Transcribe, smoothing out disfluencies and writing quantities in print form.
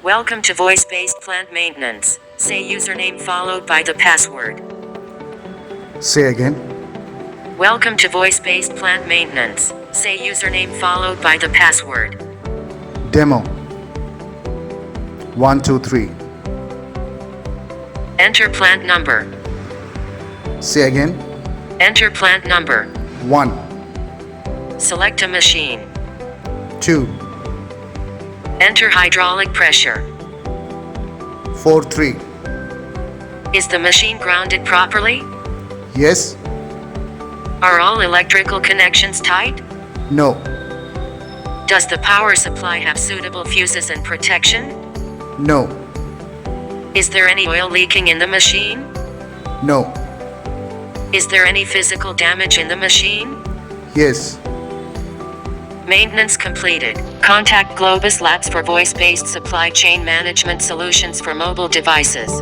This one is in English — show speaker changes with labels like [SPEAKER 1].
[SPEAKER 1] Welcome to voice-based plant maintenance. Say username followed by the password.
[SPEAKER 2] Say again.
[SPEAKER 1] Welcome to voice-based plant maintenance. Say username followed by the password.
[SPEAKER 2] Demo. 1, 2, 3.
[SPEAKER 1] Enter plant number.
[SPEAKER 2] Say again.
[SPEAKER 1] Enter plant number.
[SPEAKER 2] 1,
[SPEAKER 1] Select a machine.
[SPEAKER 2] 2,
[SPEAKER 1] Enter hydraulic pressure.
[SPEAKER 2] 4, 3.
[SPEAKER 1] Is the machine grounded properly?
[SPEAKER 2] Yes.
[SPEAKER 1] Are all electrical connections tight?
[SPEAKER 2] No.
[SPEAKER 1] Does the power supply have suitable fuses and protection?
[SPEAKER 2] No.
[SPEAKER 1] Is there any oil leaking in the machine?
[SPEAKER 2] No.
[SPEAKER 1] Is there any physical damage in the machine?
[SPEAKER 2] Yes.
[SPEAKER 1] Maintenance completed. Contact Globus Labs for voice-based supply chain management solutions for mobile devices.